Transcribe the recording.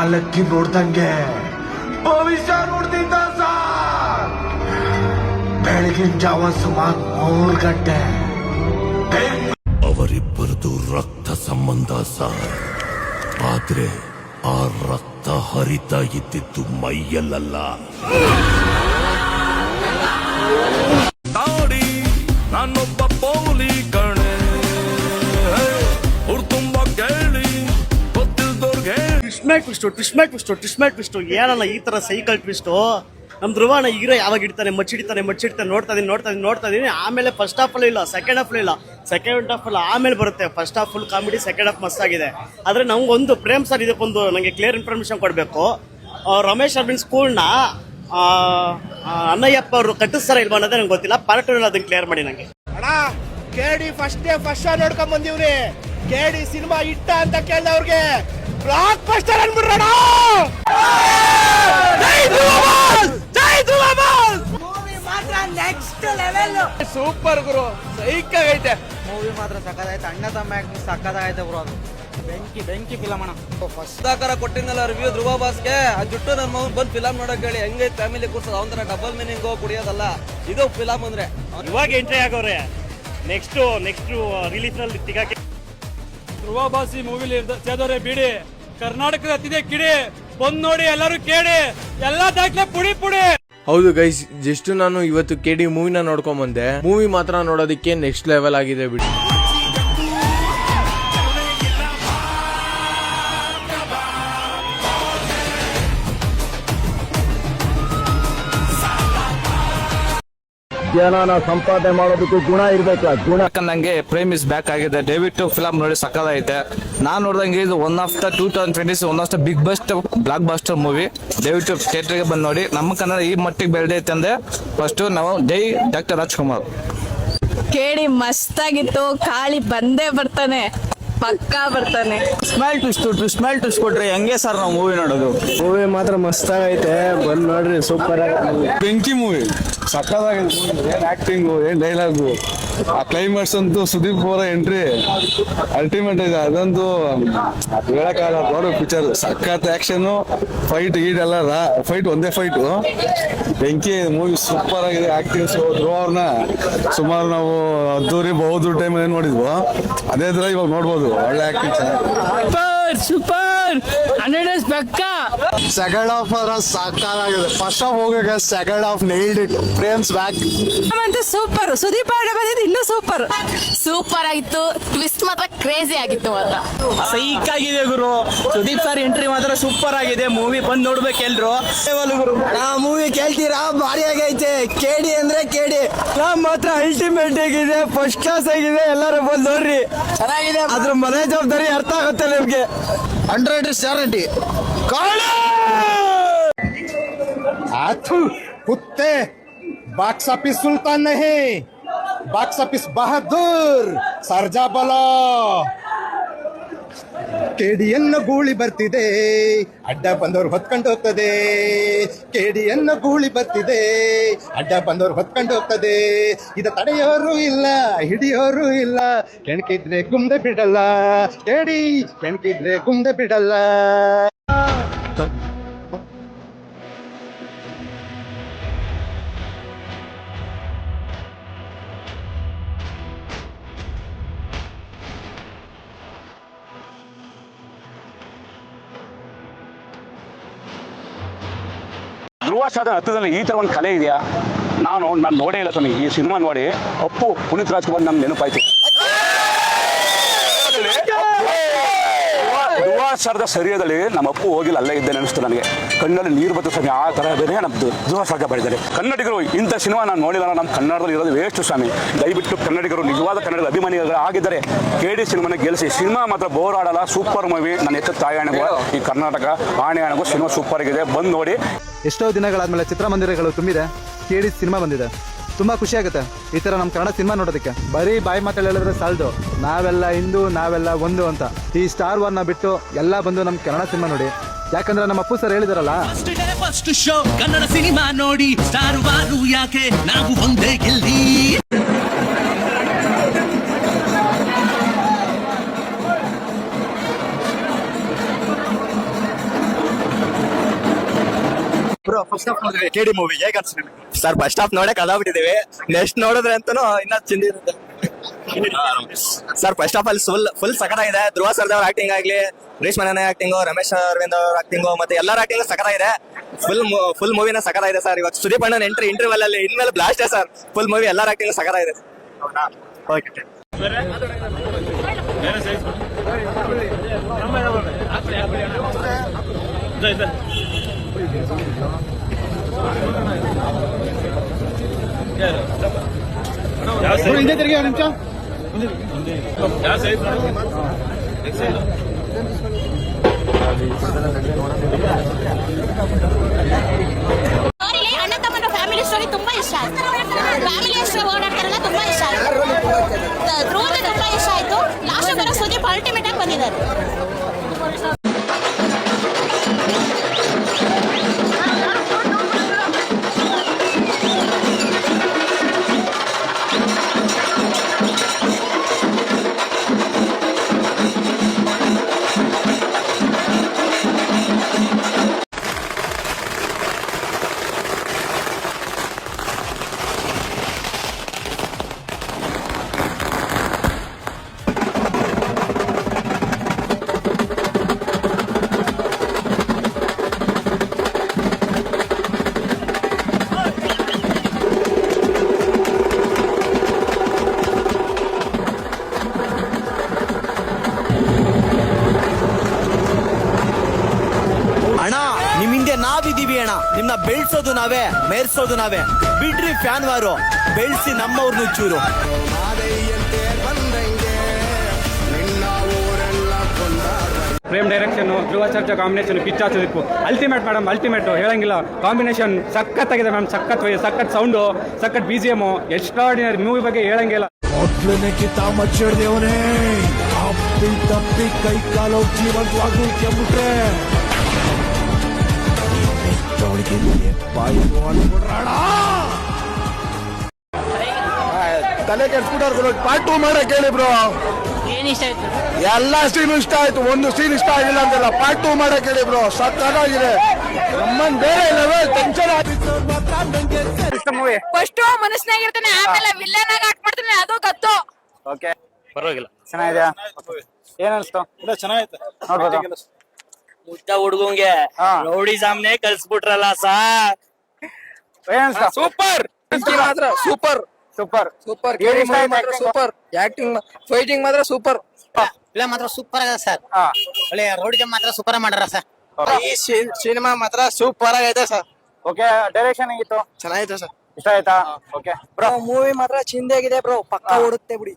ಕಾಲಕ್ಕೆ ನೋಡ್ದಂಗೆ ಭವಿಷ್ಯ ನೋಡ್ತಿದ್ದ ಸರ್. ಬೆಳಗಿನ ಜಾವ ಸುಮಾರು 3 ಗಂಟೆ. ಅವರಿಬ್ಬರದು ರಕ್ತ ಸಂಬಂಧ ಸರ್. ಆದ್ರೆ ಆ ರಕ್ತ ಹರಿತಾ ಇದ್ದಿದ್ದು ಮೈಯಲ್ಲ. ನೋಡಿ, ನಾನೊಬ್ಬ ಪೌಲಿ ಕಣೆ, ಅವ್ರು ತುಂಬಾ ಕೇಳಿ ಗೊತ್ತಿಲ್ದವ್ರಿಗೆ ಟ್ವಿಸ್ಟ್ ಏನಲ್ಲ ಈ ತರ ಸೈಕಲ್ ಟ್ವಿಸ್ಟು. ನಮ್ ಧ್ರುವಣ ಹೀರೋ ಯಾವಾಗ ಇಡ್ತಾನೆ ಮಚ್ಚಿಡ್ತಾನೆ ನೋಡ್ತಾ ಇದೀನಿ. ಆಮೇಲೆ ಫಸ್ಟ್ ಹಾಫ್ ಇಲ್ಲ, ಸೆಕೆಂಡ್ ಹಾಫ್ ಇಲ್ಲ, ಸೆಕೆಂಡ್ ಹಾಫ್ ಅಲ್ಲ ಆಮೇಲೆ ಬರುತ್ತೆ. First half full comedy, second half ಮಸ್ತ್ ಆಗಿದೆ. ಆದ್ರೆ ನಮ್ಗೊಂದು ಪ್ರೇಮ್ ಸರ್ ಇದಕ್ಕೊಂದು ನಂಗೆ ಕ್ಲಿಯರ್ ಇನ್ಫಾರ್ಮೇಶನ್ ಕೊಡ್ಬೇಕು. ರಮೇಶ್ ಅರವಿಂದ್ ಸ್ಕೂಲ್ನ ಅಣ್ಣಯ್ಯಪ್ಪ ಅವರು ಕಟ್ಟಿಸ್ತಾರ ಇಲ್ವಾ ಅನ್ನೋದೇ ನಂಗೆ ಗೊತ್ತಿಲ್ಲ. ಪಾರ್ಟ್ ಅದನ್ನ ಕ್ಲಿಯರ್ ಮಾಡಿ ನಂಗೆ. ಕೇಡಿ ಫಸ್ಟ್ ಶೋ ನೋಡ್ಕೊಂಡ್ ಬಂದಿವ್ರಿ. ಕೇಡಿ ಸಿನಿಮಾ ಇಟ್ಟ ಅಂತ ಕೇಳಿದವ್ರಿಗೆ ಬ್ಲಾಕ್ ಬಸ್ಟರ್ ಅನ್ಬಿಡ್ರಣ. ನೆಕ್ಸ್ಟ್ ಲೆವೆಲ್ ಸೂಪರ್ ಗುರು, ಸೈಕಾಗೈತೆ ಮೂವಿ ಮಾತ್ರ ಸಕ್ಕದಾಯ್ತು. ಅಣ್ಣ ತಮ್ಮ ಆಕ್ಟಿಂಗ್ ಸಕ್ಕದಾಯ್ತು ಬ್ರೋ. ಅದು ಬೆಂಕಿ ಫಿಲಮ್ ಅಣ್ಣ. ಫಸ್ಟ್ ಆಕಾರ ಕೊಟ್ಟಿನಲ್ಲ ರಿವ್ಯೂ ಧ್ರುವ ಬಾಸ್ಗೆ, ಆ ಜುಟ್ಟು ನನ್ನ ಮಗನ್ ಬಂದು ಫಿಲಮ್ ನೋಡಕ್ ಹೇಳಿ ಹೆಂಗೈತೆ ಫ್ಯಾಮಿಲಿ ಕೂರ್ಸೋದು. ಅವನ ಡಬಲ್ ಮೀನಿಂಗ್ ಕುಡಿಯೋದಲ್ಲ ಇದು ಫಿಲಮ್ ಅಂದ್ರೆ. ಇವಾಗ ಎಂಟ್ರಿ ಆಗೋರೆ ನೆಕ್ಸ್ಟ್ ರಿಲೀಸ್ ನಲ್ಲಿ ಸಿಗಾಕೆ. ಧ್ರುವ ಬಾಸ್ ಈ ಮೂವಿಲಿ ಸೇದೋರೆ ಬಿಡಿ, ಕರ್ನಾಟಕದ ಅತಿದೆ ಕಿಡಿ, ಬಂದ್ ನೋಡಿ ಎಲ್ಲರೂ ಕೇಳಿ, ಎಲ್ಲಾ ದಾಖಲೆ ಪುಡಿ. ಹೌದು ಗೈಸ್, ಜಸ್ಟ್ ನಾನು ಇವತ್ತು ಕೆಡಿ ಮೂವಿನ ನೋಡ್ಕೊಂಡ್ ಬಂದೆ. ಮೂವಿ ಮಾತ್ರ ನೋಡೋದಕ್ಕೆ ನೆಕ್ಸ್ಟ್ ಲೆವೆಲ್ ಆಗಿದೆ ಬಿಡಿ. ಜನನ ಸಂಪಾದನೆ ಮಾಡೋದಕ್ಕೂ ಗುಣ ಇರ್ಬೇಕು. ಗುಣ ನಂಗೆ ಪ್ರೇಮ್ ಇಸ್ ಬ್ಯಾಕ್ ಆಗಿದೆ. ದಯವಿಟ್ಟು ಫಿಲಮ್ ನೋಡಿ ಸಕ್ಕದಾಗೈತೆ. ನಾನ್ ನೋಡ್ದಂಗೆ ಇದು one of the 2020 one of the big blockbuster movie. ದಯವಿಟ್ಟು ಥಿಯೇಟರ್ಗೆ ಬಂದು ನೋಡಿ. ನಮ್ಮ ಕನ್ನಡ ಈ ಮಟ್ಟಿಗೆ ಬೆಳೆದೈತೆ ಅಂದ್ರೆ ಫಸ್ಟ್ ನಾವು ಜೈ ಡಾಕ್ಟರ್ ರಾಜ್ಕುಮಾರ್. ಕೇಳಿ ಮಸ್ತಾಗಿತ್ತು. ಕಾಳಿ ಬಂದೇ ಬರ್ತಾನೆ, ಪಕ್ಕಾ ಬರ್ತಾನೆ. ಸ್ಮೈಲ್ ಟ್ವಿಸ್ಟ್ ಕೊಟ್ರಿ ಹೆಂಗೆ ಸರ್ ನಾವು ಮೂವಿ ನೋಡೋದು. ಮೂವಿ ಮಾತ್ರ ಮಸ್ತ್ ಆಗೈತೆ, ಬಂದ್ ನೋಡ್ರಿ. ಸೂಪರ್ ಆಗಿ ಬೆಂಕಿ ಮೂವಿ, ಸಕ್ಕದಾಗಿದೆ. ಏನ್ ಆಕ್ಟಿಂಗು, ಏನ್ ಡೈಲಾಗು, ಆ ಕ್ಲೈಮ್ಯಾಕ್ಸ್ ಅಂತೂ ಸುದೀಪ್ ಅವರ ಎಂಟ್ರಿ ಅಲ್ಟಿಮೇಟ್ ಇದೆ. ಅದಂತೂ ಹೇಳಕ್ಕಾಗಲ್ಲ. ದೊಡ್ಡ ಪಿಕ್ಚರ್, ಸಖತ್ ಆಕ್ಷನ್, ಫೈಟ್ ಎಲ್ಲ ಫೈಟ್ ಒಂದೇ ಫೈಟು. ಬೆಂಕಿ ಮೂವಿ ಸೂಪರ್ ಆಗಿದೆ. ಆಕ್ಟಿಂಗ್ಸ್ ಧ್ರುವ ಅವ್ರನ್ನ ಸುಮಾರು ನಾವು ಅದ್ದೂರಿ ಬಹುದೂರ ಟೈಮ್ ಏನ್ ನೋಡಿದ್ವು ಅದೇ ತರ ಇವಾಗ ನೋಡ್ಬೋದು. ಒಳ್ಳೆ ಆಕ್ಟಿಂಗ್, ಸೂಪರ್ 100 ಪಕ್ಕ. ಸೆಕೆಂಡ್ ಹಾಫ್ ಸಾಕಾಗಿದೆ. ಫಸ್ಟ್ ಹಾಫ್ ಹೋಗ, second half nailed it. Prem's back ಅಂತೂ ಸೂಪರ್. ಸುದೀಪ್ ಅವರ ಬಂದಿದ್ದು ಇನ್ನೂ ಸೂಪರ್ ಆಗಿತ್ತು. ಟ್ವಿಸ್ಟ್ ಮಾತ್ರ ಕ್ರೇಜಿ ಆಗಿತ್ತು ಮಾತ್ರ. ಸೈಕ್ ಆಗಿದೆ ಗುರು. ಸುದೀಪ್ ಸರ್ ಎಂಟ್ರಿ ಮಾತ್ರ ಸೂಪರ್ ಆಗಿದೆ. ಮೂವಿ ಬಂದ್ ನೋಡ್ಬೇಕು ಎಲ್ರು. ಮೂವಿ ಕೇಳ್ತೀರಾ, ಭಾರಿ ಆಗೈತೆ. ಕೇಡಿ ಅಂದ್ರೆ ಕೇಡಿ ಮಾತ್ರ ಅಲ್ಟಿಮೇಟ್ ಆಗಿದೆ, ಫಸ್ಟ್ ಕ್ಲಾಸ್ ಆಗಿದೆ. ಎಲ್ಲರೂ ಬಂದ್ ನೋಡ್ರಿ, ಚೆನ್ನಾಗಿದೆ. ಅದ್ರ ಮನೆ ಜವಾಬ್ದಾರಿ ಅರ್ಥ ಆಗುತ್ತೆ ನಿಮ್ಗೆ. 100 ಗ್ಯಾರಂಟಿ. कुत्ते बॉक्स ऑफिस सुल्तान नहीं, बॉक्स ऑफिस बहादुर ಸರ್ಜಾ ಬಲೋ. ಕೇಡಿಯನ್ನು ಗೂಳಿ ಬರ್ತಿದೆ, ಅಡ್ಡ ಬಂದವ್ರು ಹೊತ್ಕೊಂಡು ಹೋಗ್ತದೆ. ಕೇಡಿಯನ್ನು ಗೂಳಿ ಬರ್ತಿದೆ, ಅಡ್ಡ ಬಂದವ್ರು ಹೊತ್ಕೊಂಡು ಹೋಗ್ತದೆ. ಇದು ತಡೆಯೋರು ಇಲ್ಲ, ಹಿಡಿಯೋರು ಇಲ್ಲ. ಕೆಣಕಿದ್ರೆ ಗುಮ್ದೆ ಬಿಡಲ್ಲ ಕೇಡಿ, ಕೆಣಕಿದ್ರೆ ಗುಮ್ದೆ ಬಿಡಲ್ಲ. ಧ್ರುವ ಸಾಧನ ಹತ್ತದಲ್ಲಿ ಈ ತರ ಒಂದು ಕಲೆ ಇದೆಯಾ? ನಾನು ನೋಡೇ ಇಲ್ಲ ಸ್ವಾಮಿ. ಈ ಸಿನಿಮಾ ನೋಡಿ ಅಪ್ಪು ಪುನೀತ್ ರಾಜ್ಕುಮಾರ್ ನಮ್ಗೆ ನೆನಪಾಯ್ತು. ಧ್ರುವ ಸರ್ದ ಸರಿಯದಲ್ಲಿ ನಮ್ಮ ಅಪ್ಪು ಹೋಗಿಲ್ಲ, ಅಲ್ಲೇ ಇದ್ದೆ ಅನಿಸ್ತು ನನಗೆ. ಕಣ್ಣಲ್ಲಿ ನೀರು ಬತ್ತು ಸ್ವಾಮಿ. ಆ ತರ ಬೇರೆ ನಮ್ದು ಧ್ರುವ ಸರ್ಗ ಮಾಡಿದ್ದಾರೆ. ಕನ್ನಡಿಗರು ಇಂಥ ಸಿನಿಮಾ ನಾನು ನೋಡಿಲ್ಲ. ನಮ್ಮ ಕನ್ನಡದಲ್ಲಿ ಇರೋದು ವೇಸ್ಟ್ ಸ್ವಾಮಿ. ದಯವಿಟ್ಟು ಕನ್ನಡಿಗರು, ನಿಜವಾದ ಕನ್ನಡದ ಅಭಿಮಾನಿಗಳು ಆಗಿದ್ದಾರೆ, ಕೇಡಿ ಸಿನಿಮಾನ ಗೆಲ್ಲಿಸಿ. ಸಿನಿಮಾ ಮಾತ್ರ ಬೋರ್ ಆಡಲ್ಲ, ಸೂಪರ್ ಮೂವಿ. ನನ್ನ ಎತ್ತ ತಾಯಾಣೆಗೂ ಈ ಕರ್ನಾಟಕ ಆಣೆಯಾಣೆಗೂ ಸಿನಿಮಾ ಸೂಪರ್ ಆಗಿದೆ, ಬಂದು ನೋಡಿ. ಎಷ್ಟೋ ದಿನಗಳಾದ್ಮೇಲೆ ಚಿತ್ರಮಂದಿರಗಳು ತುಂಬಿದೆ. ಕೇಡಿ ಸಿನಿಮಾ ಬಂದಿದೆ, ತುಂಬಾ ಖುಷಿ ಆಗುತ್ತೆ ಈ ತರ ನಮ್ಮ ಕನ್ನಡ ಸಿನಿಮಾ ನೋಡೋದಕ್ಕೆ. ಬರೀ ಬಾಯಿ ಮಾತಲ್ಲಿ ಹೇಳಿದ್ರೆ ಸಾಲದು, ನಾವೆಲ್ಲ ಹಿಂದೂ, ನಾವೆಲ್ಲ ಒಂದು ಅಂತ. ಈ ಸ್ಟಾರ್ ವಾರ್ನ ಬಿಟ್ಟು ಎಲ್ಲ ಬಂದು ನಮ್ಮ ಕನ್ನಡ ಸಿನಿಮಾ ನೋಡಿ. ಯಾಕಂದ್ರೆ ನಮ್ಮ ಅಪ್ಪು ಸರ್ ಹೇಳಿದಾರಲ್ಲ, ಫಸ್ಟ್ ಶೋ ಕನ್ನಡ ಸಿನಿಮಾ ನೋಡಿ, ಸ್ಟಾರ್ ವಾರು ಯಾಕೆ ನಾವು ಒಂದೇ ಗೆಲ್ಲಿ. ಕೆಡಿ ಮೂವಿ ಹೇಗೆ ಅನ್ಸುತ್ತೆ ಸರ್? ಫಸ್ಟ್ ಹಾಫ್ ನೋಡಕ್ ಅದಾಗ್ಬಿಟ್ಟಿದೀವಿ, ನೆಕ್ಸ್ಟ್ ನೋಡಿದ್ರೆ ಅಂತಾನು ಇನ್ನ ಚಿಂದಿರುತ್ತೆ ಸರ್. ಫಸ್ಟ್ ಹಾಫ್ ಅಲ್ಲಿ ಫುಲ್ ಸಖತ್ತಾಗಿದೆ. ಧ್ರುವ ಸರ್ದೇವ್ರ ಆಕ್ಟಿಂಗ್ ಆಗ್ಲಿ, ರೇಷ್ಮೆ ಆಕ್ಟಿಂಗು, ರಮೇಶ್ ಅರವಿಂದ್ ಅವ್ರ ಆಕ್ಟಿಂಗು, ಮತ್ತೆ ಎಲ್ಲರ ಆಕ್ಟಿಂಗ್ ಸಖತ್ತಾಗಿದೆ. ಫುಲ್ ಮೂವಿನ ಸಖತ್ತಾಗಿದೆ ಸರ್. ಇವತ್ತು ಸುದೀಪ್ ಅಣ್ಣನ ಇಂಟರ್ವಲ್ ಅಲ್ಲಿ ಇನ್ಮೇಲೆ ಬ್ಲಾಸ್ಟ್ ಸರ್. ಫುಲ್ ಮೂವಿ ಎಲ್ಲರ ಆಕ್ಟಿಂಗ್ ಸಖತ್ತಾಗಿದೆ. ಓಕೆ ಹಿಂದೆ ತಿರುಗಿ ಒಂದು ನಿಮಿಷ. ಅಣ್ಣ ತಮ್ಮನ ಫ್ಯಾಮಿಲಿ ಸ್ಟೋರಿ ತುಂಬಾ ಇಷ್ಟ ಆಯ್ತು. ಫ್ಯಾಮಿಲಿ ಎಷ್ಟು ಓಡಾಡ್ತಾರಲ್ಲ ತುಂಬಾ ಇಷ್ಟ ಆಯ್ತು. ಧ್ರುವ ತುಂಬಾ ಇಷ್ಟ ಆಯ್ತು. ಲಾಸ್ಟ್ ಬರೋ ಸುದೀಪ್ ಅಲ್ಟಿಮೇಟ್ ಆಗಿ ಬಂದಿದ್ದಾರೆ. ನಿಮ್ ಹಿಂದೆ ನಾವಿದೀವಿ ಅಣ್ಣ. ನಿಮ್ನ ಬೆಳ್ಸೋದು ನಾವೇ, ಮೇರ್ಸೋದು ನಾವೇ. ಬಿಡ್ರಿ ಫ್ಯಾನ್ ವಾರು, ಬೆಳ್ಸಿ ನಮ್ಮವ್ರನ್ನ ಚೂರು. Prem direction, Dhruva Sarja combination, Kichcha Sudeep ultimate madam, ultimate ಹೇಳಂಗಿಲ್ಲ. ಕಾಂಬಿನೇಷನ್ ಸಖತ್ತಾಗಿದೆ ಮ್ಯಾಮ್, ಸಖತ್ ಸೌಂಡು, ಸಖತ್ BGM, ಎಕ್ಸ್ಟ್ರಾರ್ಡಿನರಿ ಮೂವಿ ಬಗ್ಗೆ ಹೇಳಂಗಿಲ್ಲ. ಮೊದ್ಲನೇ ಕಿತ್ತ ಮಚ್ಚಿಡ್ದೇವನೇ ಅಪ್ಪಿ ತಪ್ಪಿ ಕೈ ಕಾಲು ಜೀವಂತವಾಗೂ ಕೆಂಬಿಟ್ರೆ ತಲೆ ಕೆಡ್ಸ್ಬಿಟ್ಟಾರ. ಪಾರ್ಟ್ 2 ಮಾಡಕ್ ಹೇಳಿ ಬ್ರೋ. ಏನ್ ಇಷ್ಟ ಆಯ್ತು? ಎಲ್ಲಾ ಸೀನ್ ಇಷ್ಟ ಆಯ್ತು, ಒಂದು ಸೀನ್ ಇಷ್ಟ ಆಗಿಲ್ಲ ಅಂತಲ್ಲ. ಪಾರ್ಟ್ 2 ಮಾಡಕ್ ಹೇಳಿ ಬ್ರೋ. ಸಕ್ಕತ್ತಾಗಿದೆ. ನಮ್ಮನ್ ಬೇರೆ ಲೆವೆಲ್ ಟೆನ್ಷನ್ ಆಗಿತ್ತು. ಫಸ್ಟ್ ಮನಸ್ಸಿನಾಗಿರ್ತಾನೆ, ಆಮೇಲೆ ವಿಲ್ಲನ್ ಆಗಿ ಆಕ್ಟ್ ಮಾಡ್ತಾನೆ, ಅದು ಗೊತ್ತು. ಓಕೆ, ಪರವಾಗಿಲ್ಲ, ಚೆನ್ನಾಗಿದೆಯಾ? ಏನ್ ಅನ್ಸ್ತು? ಚೆನ್ನಾಗೈತೆ ನೋಡ್ಬೋದು. ಮುದ್ದ ಹುಡುಗಂಗೆ ರೌಡಿ ಸಾಮ್ನೆ ಕಲ್ಸ್ಬಿಟ್ರಲ್ಲ ಸಾರ್. ಏನ್ ಅನ್ಸ್ತು? ಸೂಪರ್ ಮಾತ್ರ, super super super. Super acting, fighting ಮಾತ್ರ ಸೂಪರ್. ಫಿಲಂ ಮಾತ್ರ ಸೂಪರ್ ಆಗಿದೆ ಸರ್. ಒಳ್ಳೆ ರೌಡಿ ಮಾತ್ರ ಸೂಪರ್ ಮಾಡ್ಯಾರ ಸರ್. ಈ ಸಿನಿಮಾ ಮಾತ್ರ ಸೂಪರ್ ಆಗೈತೆ ಸರ್. ಓಕೆ, ಡೈರೆಕ್ಷನ್ ಹೇಗಿತ್ತು? ಚೆನ್ನಾಗೈತೆ ಸರ್. ಇಷ್ಟ ಆಯ್ತಾ? ಓಕೆ ಬ್ರೋ, ಮೂವಿ ಮಾತ್ರ ಚಿಂದಾಗಿದೆ ಬ್ರೋ, ಪಕ್ಕ ಓಡುತ್ತೆ ಬಿಡಿ.